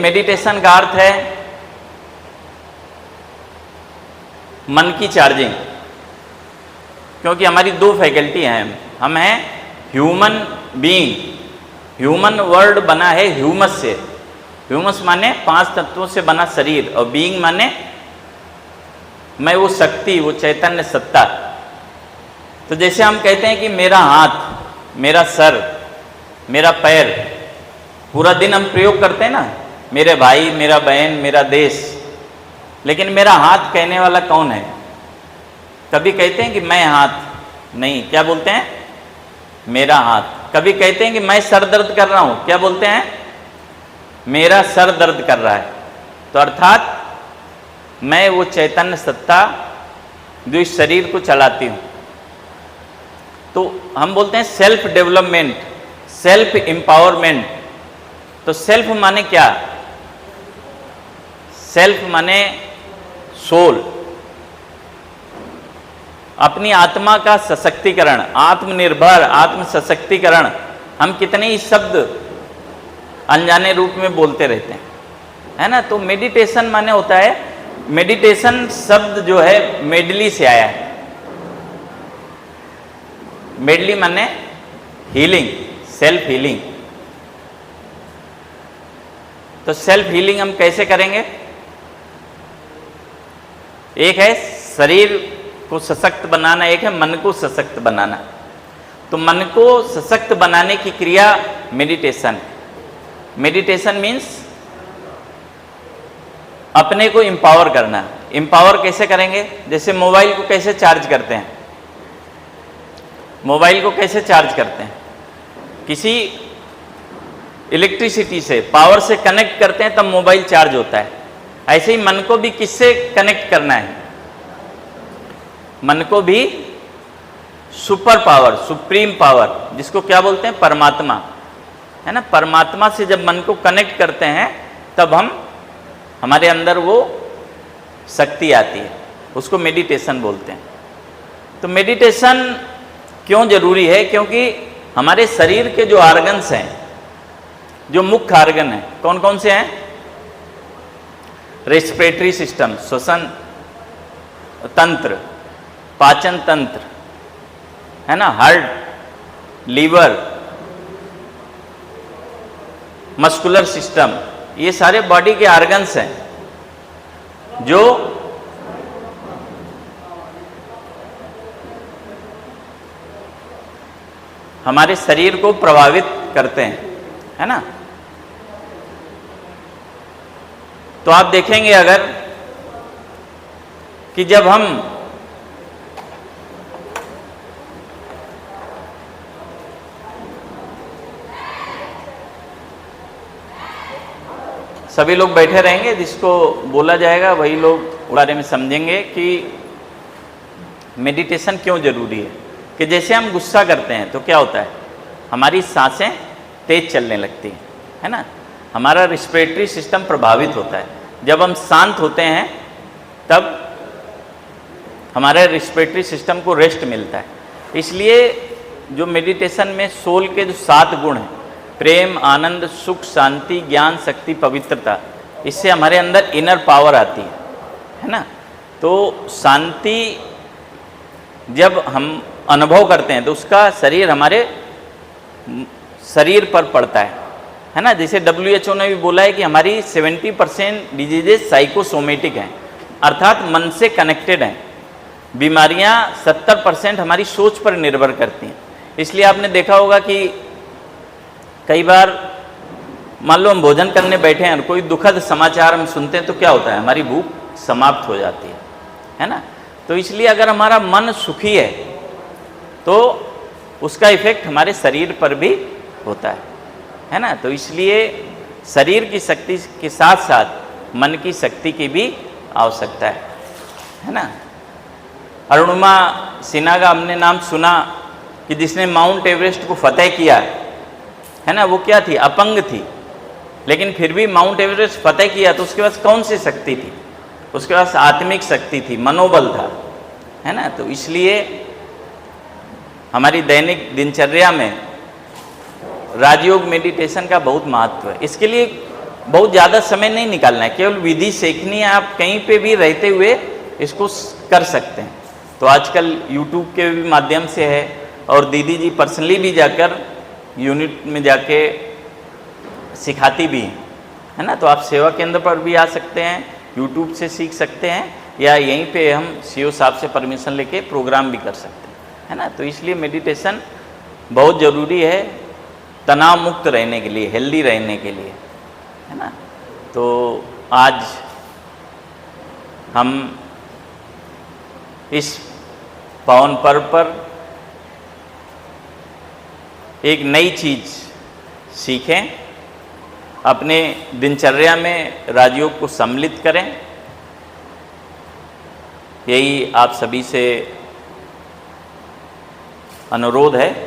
Meditation का अर्थ है मन की चार्जिंग, क्योंकि हमारी दो फैकल्टी हैं, हम हैं ह्यूमन बीइंग। ह्यूमन वर्ड बना है ह्यूमस से, ह्यूमस माने 5 तत्वों से बना शरीर, और बीइंग माने मैं वो शक्ति, वो चैतन्य सत्ता। तो जैसे हम कहते हैं कि मेरा हाथ, मेरा सर, मेरा पैर, पूरा दिन हम प्रयोग करते हैं ना, मेरे भाई, मेरा बहन, मेरा देश, लेकिन मेरा हाथ कहने वाला कौन है? कभी कहते हैं कि मैं हाथ, नहीं, क्या बोलते हैं? मेरा हाथ। कभी कहते हैं कि मैं सर दर्द कर रहा हूं, क्या बोलते हैं? मेरा सर दर्द कर रहा है। तो अर्थात मैं वो चैतन्य सत्ता जो इस शरीर को चलाती हूं। तो हम बोलते हैं सेल्फ डेवलपमेंट, सेल्फ एम्पावरमेंट। तो सेल्फ माने क्या? सेल्फ माने सोल, अपनी आत्मा का सशक्तिकरण, आत्मनिर्भर, आत्म सशक्तिकरण। हम कितने ही शब्द अनजाने रूप में बोलते रहते हैं, है ना। तो मेडिटेशन माने होता है, मेडिटेशन शब्द जो है मेडली से आया है। मेडली माने हीलिंग, सेल्फ हीलिंग। तो सेल्फ हीलिंग हम कैसे करेंगे? एक है शरीर को सशक्त बनाना, एक है मन को सशक्त बनाना। तो मन को सशक्त बनाने की क्रिया मेडिटेशन। मेडिटेशन मीन्स अपने को एम्पावर करना। एम्पावर कैसे करेंगे? जैसे मोबाइल को कैसे चार्ज करते हैं, मोबाइल को कैसे चार्ज करते हैं? किसी इलेक्ट्रिसिटी से, पावर से कनेक्ट करते हैं तब मोबाइल चार्ज होता है। ऐसे ही मन को भी किससे कनेक्ट करना है? मन को भी सुपर पावर, सुप्रीम पावर, जिसको क्या बोलते हैं? परमात्मा, है ना। परमात्मा से जब मन को कनेक्ट करते हैं तब हमारे अंदर वो शक्ति आती है, उसको मेडिटेशन बोलते हैं। तो मेडिटेशन क्यों जरूरी है? क्योंकि हमारे शरीर के जो आर्गन्स हैं, जो मुख्य आर्गन हैं, कौन कौन से हैं? रेस्पिरेटरी सिस्टम, श्वसन तंत्र, पाचन तंत्र, है ना, हार्ट, लीवर, मस्कुलर सिस्टम, ये सारे बॉडी के आर्गन्स हैं जो हमारे शरीर को प्रभावित करते हैं, है ना। तो आप देखेंगे अगर कि जब हम सभी लोग बैठे रहेंगे, जिसको बोला जाएगा वही लोग बारे में समझेंगे कि मेडिटेशन क्यों जरूरी है। कि जैसे हम गुस्सा करते हैं तो क्या होता है? हमारी सांसें तेज चलने लगती हैं, है ना। हमारा रेस्पिरेटरी सिस्टम प्रभावित होता है। जब हम शांत होते हैं तब हमारे रेस्पिरेटरी सिस्टम को रेस्ट मिलता है। इसलिए जो मेडिटेशन में सोल के जो 7 गुण हैं, प्रेम, आनंद, सुख, शांति, ज्ञान, शक्ति, पवित्रता, इससे हमारे अंदर इनर पावर आती है ना। तो शांति जब हम अनुभव करते हैं तो उसका शरीर हमारे शरीर पर पड़ता है ना। जैसे WHO ने भी बोला है कि हमारी 70% डिजीजेस साइकोसोमेटिक हैं, अर्थात मन से कनेक्टेड हैं। बीमारियां 70% हमारी सोच पर निर्भर करती हैं। इसलिए आपने देखा होगा कि कई बार मान लो हम भोजन करने बैठे हैं और कोई दुखद समाचार हम सुनते हैं तो क्या होता है? हमारी भूख समाप्त हो जाती है ना। तो इसलिए अगर हमारा मन सुखी है तो उसका इफेक्ट हमारे शरीर पर भी होता है ना। तो इसलिए शरीर की शक्ति के साथ साथ मन की शक्ति की भी आवश्यकता है ना। अरुणिमा सिन्हा का हमने नाम सुना कि जिसने माउंट एवरेस्ट को फतेह किया है ना। वो क्या थी? अपंग थी, लेकिन फिर भी माउंट एवरेस्ट फतेह किया। तो उसके पास कौन सी शक्ति थी? उसके पास आत्मिक शक्ति थी, मनोबल था, है ना। तो इसलिए हमारी दैनिक दिनचर्या में राजयोग मेडिटेशन का बहुत महत्व है। इसके लिए बहुत ज़्यादा समय नहीं निकालना है, केवल विधि सीखनी है, आप कहीं पे भी रहते हुए इसको कर सकते हैं। तो आजकल यूट्यूब के भी माध्यम से है, और दीदी जी पर्सनली भी जाकर यूनिट में जाके सिखाती भी हैं, है ना। तो आप सेवा केंद्र पर भी आ सकते हैं, यूट्यूब से सीख सकते हैं, या यहीं पे हम सीओ साहब से परमिशन लेके प्रोग्राम भी कर सकते हैं, है ना। तो इसलिए मेडिटेशन बहुत ज़रूरी है तनाव मुक्त रहने के लिए, हेल्दी रहने के लिए, है ना। तो आज हम इस पावन पर्व पर एक नई चीज़ सीखें, अपने दिनचर्या में राजयोग को सम्मिलित करें, यही आप सभी से अनुरोध है।